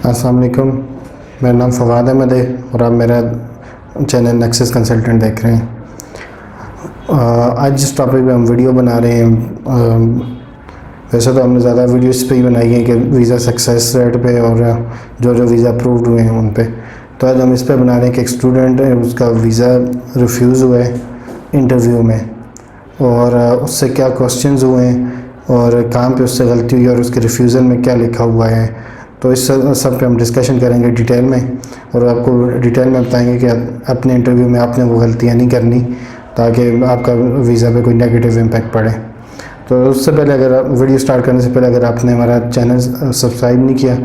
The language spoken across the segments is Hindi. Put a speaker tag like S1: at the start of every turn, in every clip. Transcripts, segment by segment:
S1: अस्सलाम वालेकुम। मेरा नाम फ़वाद अहमद है और आप मेरा चैनल नेक्सस कंसल्टेंट देख रहे हैं। आज जिस टॉपिक पे हम वीडियो बना रहे हैं, वैसे तो हमने ज़्यादा वीडियोस पे ही बनाई है कि वीज़ा सक्सेस रेट पे और जो जो वीज़ा अप्रूव्ड हुए हैं उन पे। तो आज हम इस पे बना रहे हैं कि एक स्टूडेंट है, उसका वीज़ा रिफ्यूज़ हुआ है इंटरव्यू में, और उससे क्या क्वेश्चंस हुए हैं और कहाँ पे उससे गलती हुई और उसके रिफ्यूज़ल में क्या लिखा हुआ है। तो इस सब पे हम डिस्कशन करेंगे डिटेल में, और आपको डिटेल में बताएंगे कि अपने इंटरव्यू में आपने वो गलतियाँ नहीं करनी ताकि आपका वीज़ा पे कोई नेगेटिव इम्पैक्ट पड़े। तो उससे पहले अगर वीडियो स्टार्ट करने से पहले अगर आपने हमारा चैनल सब्सक्राइब नहीं किया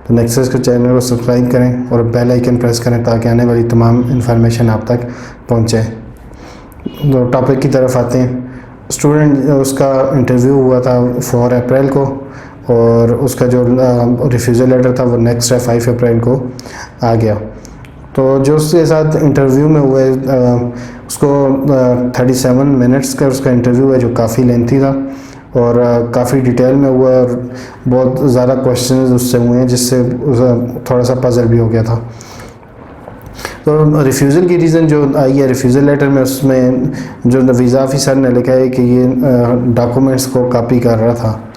S1: तो नेक्सस के चैनल को सब्सक्राइब करें और बेल आइकन प्रेस करें ताकि आने वाली तमाम इन्फॉर्मेशन आप तक पहुँचे। तो टॉपिक की तरफ आते हैं। स्टूडेंट उसका इंटरव्यू हुआ था 4 अप्रैल को, और उसका जो रिफ्यूज़ल लेटर था वो नेक्स्ट है 5 अप्रैल को आ गया। तो जो उसके साथ इंटरव्यू में हुए उसको 37 मिनट्स का उसका इंटरव्यू है, जो काफ़ी लेंथी था और काफ़ी डिटेल में हुआ और बहुत ज़्यादा क्वेश्चंस उससे हुए हैं, जिससे थोड़ा सा पजल भी हो गया था। तो रिफ्यूज़ल की रीज़न जो आई है रिफ्यूज़ल लेटर में, उसमें जो वीज़ा ऑफिसर ने लिखा है कि ये डॉक्यूमेंट्स को कॉपी कर रहा था।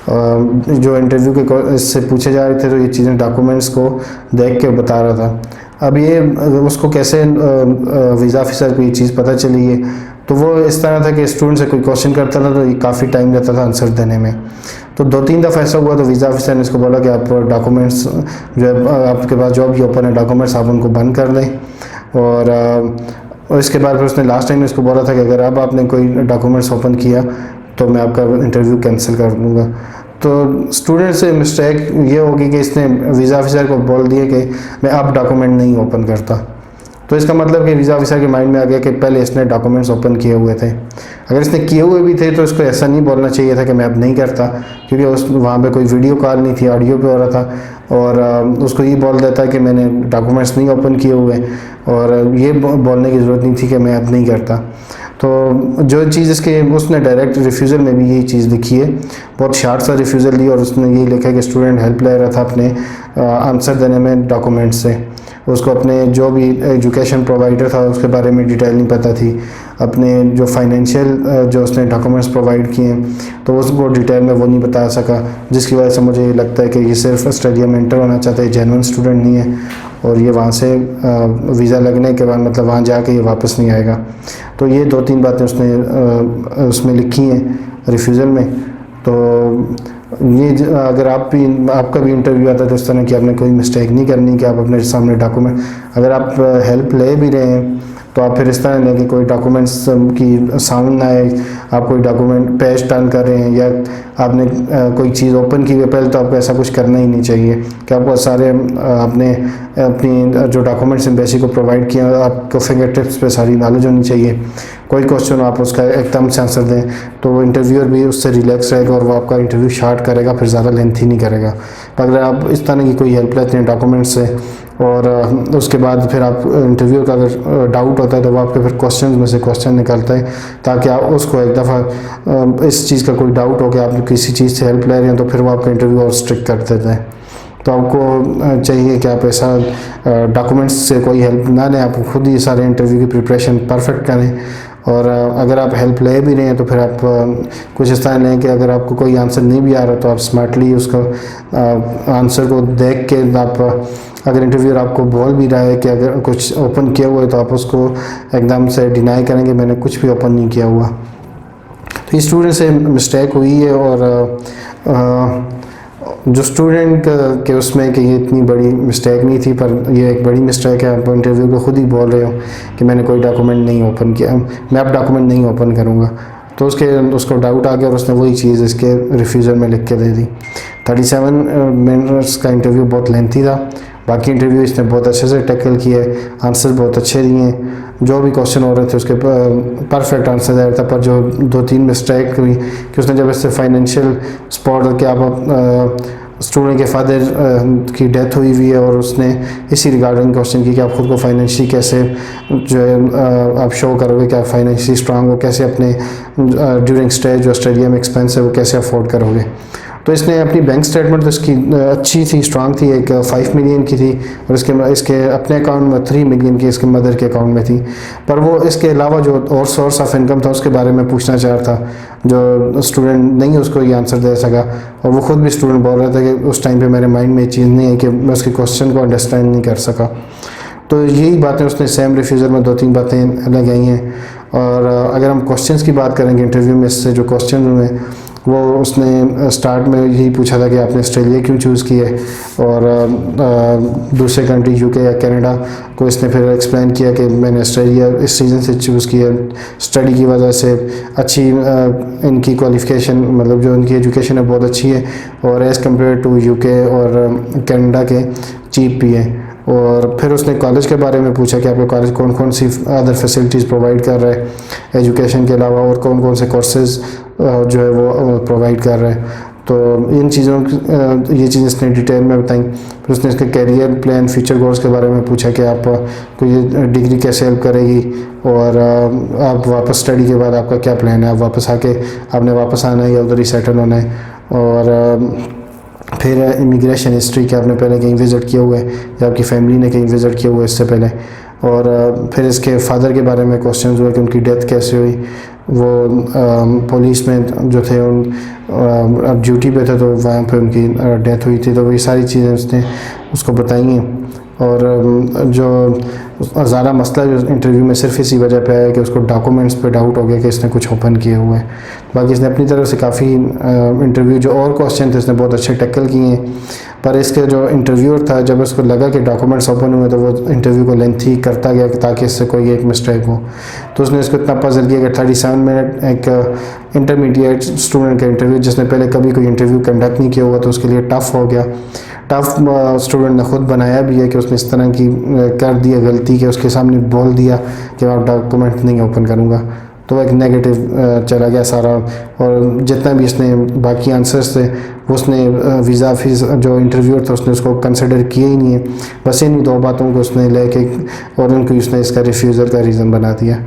S1: जो इंटरव्यू के इससे पूछे जा रहे थे तो ये चीज़ें डॉक्यूमेंट्स को देख के बता रहा था। अब ये उसको कैसे वीज़ा ऑफिसर को ये चीज़ पता चली है, तो वो इस तरह था कि स्टूडेंट से कोई क्वेश्चन करता था तो ये काफ़ी टाइम लेता था आंसर देने में। तो 2-3 दफ़ा ऐसा हुआ तो वीज़ा ऑफिसर ने इसको बोला कि आप डॉक्यूमेंट्स जो है आपके पास जो भी ओपन है डॉक्यूमेंट्स आप उनको बंद कर दें, और इसके बाद फिर उसने लास्ट टाइम इसको बोला था कि अगर अब आपने कोई डॉक्यूमेंट्स ओपन किया तो मैं आपका इंटरव्यू कैंसिल कर दूँगा। तो स्टूडेंट से मिस्टेक ये होगी कि इसने वीज़ा ऑफिसर को बोल दिया कि मैं अब डॉक्यूमेंट नहीं ओपन करता। तो इसका मतलब कि वीज़ा ऑफिसर के माइंड में आ गया कि पहले इसने डॉक्यूमेंट्स ओपन किए हुए थे। अगर इसने किए हुए भी थे तो इसको ऐसा नहीं बोलना चाहिए था कि मैं अब नहीं करता, क्योंकि वहाँ पे कोई वीडियो कॉल नहीं थी, ऑडियो पे हो रहा था, और उसको ये बोल देता कि मैंने डॉक्यूमेंट्स नहीं ओपन किए हुए, और ये बोलने की ज़रूरत नहीं थी कि मैं अब नहीं करता। तो जो चीज़ इसके उसने डायरेक्ट रिफ्यूज़ल में भी यही चीज़ लिखी है, बहुत शार्ट सा रिफ्यूज़ल दी, और उसने यही लिखा है कि स्टूडेंट हेल्प ले रहा था अपने आंसर देने में डॉक्यूमेंट से। उसको अपने जो भी एजुकेशन प्रोवाइडर था उसके बारे में डिटेल नहीं पता थी, अपने जो फाइनेंशियल जो उसने डॉक्यूमेंट्स प्रोवाइड किए तो उसको डिटेल में वो नहीं बता सका, जिसकी वजह से मुझे ये लगता है कि ये सिर्फ ऑस्ट्रेलिया में इंटर होना चाहता है, जेन्युइन स्टूडेंट नहीं है, और ये वहाँ से वीज़ा लगने के बाद मतलब वहाँ जाके ये वापस नहीं आएगा। तो ये 2-3 बातें उसने उसमें लिखी हैं रिफ्यूज़ल में। तो ये अगर आपका भी इंटरव्यू आता है तो इस तरह की आपने कोई मिस्टेक नहीं करनी कि आप अपने सामने डॉक्यूमेंट, अगर आप हेल्प ले भी रहे हैं तो आप फिर इस तरह लें कि कोई डॉक्यूमेंट्स की साउंड ना आए, आप कोई डॉक्यूमेंट पेज टर्न कर रहे हैं या आपने कोई चीज़ ओपन की हुई, पहले तो आपको ऐसा कुछ करना ही नहीं चाहिए कि आपको सारे अपनी जो डॉक्यूमेंट्स एम्बेसी को प्रोवाइड किया आपको फिंगर टिप्स पे सारी नॉलेज होनी चाहिए। कोई क्वेश्चन आप उसका एकदम से आंसर दें तो इंटरव्यूअर भी उससे रिलैक्स रहेगा और वो आपका इंटरव्यू शार्ट करेगा, फिर ज़्यादा लेंथी नहीं करेगा। अगर आप इस तरह की कोई हेल्प लेते हैं डॉक्यूमेंट्स से, और उसके बाद फिर आप इंटरव्यू का अगर डाउट होता है तो वो आपके फिर क्वेश्चन में से क्वेश्चन निकालता है, ताकि आप उसको एक दफ़ा इस चीज़ का कोई डाउट हो कि आप किसी चीज़ से हेल्प ले रहे हैं तो फिर वो आपका इंटरव्यू और स्ट्रिक्ट कर देते हैं। तो आपको चाहिए कि आप ऐसा डॉक्यूमेंट्स से कोई हेल्प ना लें, आप खुद ही सारे इंटरव्यू की प्रिपरेशन परफेक्ट करें। और अगर आप हेल्प ले भी रहे हैं तो फिर आप कुछ इस तरह लें कि अगर आपको कोई आंसर नहीं भी आ रहा तो आप स्मार्टली उसको आंसर को देख के आप, अगर इंटरव्यूअर आपको बोल भी रहा है कि अगर कुछ ओपन किया हुआ है तो आप उसको एकदम से डिनाई करेंगे मैंने कुछ भी ओपन नहीं किया हुआ। तो इस स्टूडेंट से मिस्टेक हुई है, और जो स्टूडेंट के उसमें कि ये इतनी बड़ी मिस्टेक नहीं थी, पर ये एक बड़ी मिस्टेक है। आप इंटरव्यू को खुद ही बोल रहे हो कि मैंने कोई डॉक्यूमेंट नहीं ओपन किया, मैं अब डॉक्यूमेंट नहीं ओपन करूँगा। तो उसको डाउट आ गया और उसने वही चीज़ इसके रिफ्यूज़ल में लिख के दे दी। 37 मिनट्स का इंटरव्यू बहुत लेंथी था। बाकी इंटरव्यू इसने बहुत अच्छे से टैकल किए, आंसर बहुत अच्छे दिए, जो भी क्वेश्चन हो रहे थे उसके परफेक्ट आंसर दे रहा था। पर जो 2-3 मिस्टेक हुई कि उसने जब इससे फाइनेंशियल सपोर्ट कि आप स्टूडेंट के फादर की डेथ हुई है और उसने इसी रिगार्डिंग क्वेश्चन की कि आप खुद को फाइनेंशियली कैसे जो है आप शो करोगे कि आप फाइनेंशियली स्ट्रांग हो, कैसे अपने ड्यूरिंग स्टे जो ऑस्ट्रेलिया में एक्सपेंस है वो कैसे अफोर्ड करोगे। तो इसने अपनी बैंक स्टेटमेंट तो इसकी अच्छी थी, स्ट्रांग थी, एक 5 मिलियन की थी और इसके अपने अकाउंट में 3 मिलियन की इसके मदर के अकाउंट में थी। पर वो इसके अलावा जो और सोर्स ऑफ इनकम था उसके बारे में पूछना चाह रहा था, जो स्टूडेंट नहीं उसको ये आंसर दे सका। और वो ख़ुद भी स्टूडेंट बोल रहा था कि उस टाइम पे मेरे माइंड में ये चीज़ नहीं है कि मैं उसके क्वेश्चन को अंडरस्टैंड नहीं कर सका। तो यही बातें उसने सेम रिफ्यूज़ल में 2-3 बातें लगाई हैं। और अगर हम क्वेश्चंस की बात करेंगे इंटरव्यू में, इससे जो क्वेश्चन हुए वो उसने स्टार्ट में यही पूछा था कि आपने ऑस्ट्रेलिया क्यों चूज़ किया है, और दूसरे कंट्री यूके या कनाडा को इसने फिर एक्सप्लेन किया कि मैंने ऑस्ट्रेलिया इस रीज़न से चूज़ किया, स्टडी की वजह से, अच्छी इनकी क्वालिफ़िकेशन मतलब जो इनकी एजुकेशन है बहुत अच्छी है और एज़ कम्पेयर टू यूके और कनाडा के चीप भी है। और फिर उसने कॉलेज के बारे में पूछा कि आपका कॉलेज कौन कौन सी अदर फैसिलिटीज़ प्रोवाइड कर रहा है एजुकेशन के अलावा, और कौन कौन से कोर्सेज़ जो है वो प्रोवाइड कर रहे हैं। तो इन चीज़ों ये चीज़ इसने डिटेल में बताई। फिर उसने इसके कैरियर प्लान, फ्यूचर गोल्स के बारे में पूछा कि आप को ये डिग्री कैसे हेल्प करेगी और आप वापस स्टडी के बाद आपका क्या प्लान है, आप वापस आके आपने वापस आना है या उधर ही सेटल होना है। और फिर इमिग्रेशन हिस्ट्री कि आपने पहले कहीं विज़िट किया हुआ है या आपकी फैमिली ने कहीं विज़िट किया हुआ है इससे पहले। और फिर इसके फादर के बारे में क्वेश्चन हुए कि उनकी डेथ कैसे हुई, वो पुलिस में जो थे उन अब ड्यूटी पे थे तो वहाँ पे उनकी डेथ हुई थी। तो वही सारी चीज़ें उसने उसको बताई हैं। और जो ज़्यादा मसला जो इंटरव्यू में सिर्फ इसी वजह पे है कि उसको डॉक्यूमेंट्स पे डाउट हो गया कि इसने कुछ ओपन किए हुए हैं। बाकी इसने अपनी तरफ से काफ़ी इंटरव्यू जो और क्वेश्चन थे इसने बहुत अच्छे टैकल किए हैं। पर इसके जो इंटरव्यूअर था जब उसको लगा कि डॉक्यूमेंट्स ओपन हुए तो वो इंटरव्यू को लेंथी करता गया ताकि इससे कोई एक मिस्टेक हो। तो उसने इसको इतना पजल किया कि 37 मिनट एक इंटरमीडिएट स्टूडेंट का इंटरव्यू जिसने पहले कभी कोई इंटरव्यू कंडक्ट नहीं किया हुआ तो उसके लिए टफ़ हो गया। टफ़ स्टूडेंट ने खुद बनाया भी है कि उसने इस तरह की कर दिया गलती कि उसके सामने बोल दिया कि मैं डॉक्यूमेंट नहीं ओपन करूँगा, तो एक नेगेटिव चला गया सारा। और जितना भी इसने बाकी आंसर्स थे उसने वीज़ा फीस जो इंटरव्यूअर था उसने उसको कंसिडर किया ही नहीं है, बस इन 2 बातों को उसने लेके और उनको उसने इसका रिफ्यूज़ल का रीज़न बना दिया।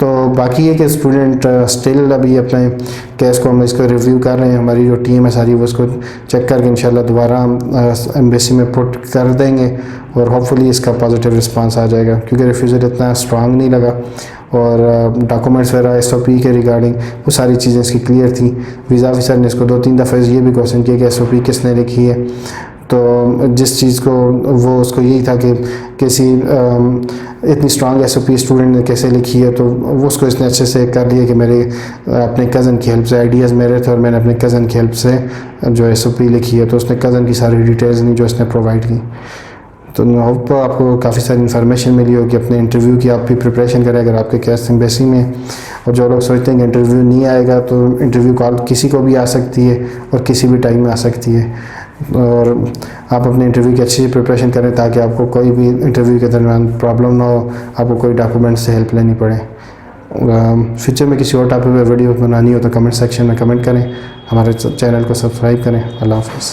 S1: तो बाकी है कि स्टूडेंट स्टिल अभी अपने केस को हम इसको रिव्यू कर रहे हैं, हमारी जो टीम है सारी वो उसको चेक करके इंशाल्लाह दोबारा हम एम्बेसी में पुट कर देंगे और होपफुली इसका पॉजिटिव रिस्पांस आ जाएगा, क्योंकि रिफ्यूज़ल इतना स्ट्रांग नहीं लगा और डॉक्यूमेंट्स वगैरह SOP के रिगार्डिंग वो सारी चीज़ें इसकी क्लियर थी। वीज़ा ऑफिसर ने इसको 2-3 दफ़े ये भी क्वेश्चन किया कि SOP किसने लिखी है, तो जिस चीज़ को वो उसको यही था कि किसी इतनी स्ट्रांग SOP स्टूडेंट ने कैसे लिखी है, तो वो उसको इसने अच्छे से कर लिया कि मेरे अपने कज़न की हेल्प से आइडियाज़ मेरे थे और मैंने अपने कज़न की हेल्प से जो SOP लिखी है, तो उसने कज़न की सारी डिटेल्स दी जो इसने प्रोवाइड की। तो होप आपको काफ़ी सारी इन्फॉर्मेशन मिली होगी अपने इंटरव्यू की, आप भी प्रिपरेशन करें अगर आपके केस एम्बेसी में। और जो लोग सोचते हैं कि इंटरव्यू नहीं आएगा तो इंटरव्यू कॉल किसी को भी आ सकती है और किसी भी टाइम में आ सकती है, और आप अपने इंटरव्यू की अच्छी प्रिपरेशन करें ताकि आपको कोई भी इंटरव्यू के दरमियान प्रॉब्लम ना हो, आपको कोई डॉक्यूमेंट से हेल्प लेनी पड़े। फ्यूचर में किसी और टॉपिक पर वीडियो बनानी हो तो कमेंट सेक्शन में कमेंट करें, हमारे चैनल को सब्सक्राइब करें। अल्लाह हाफ़िज़।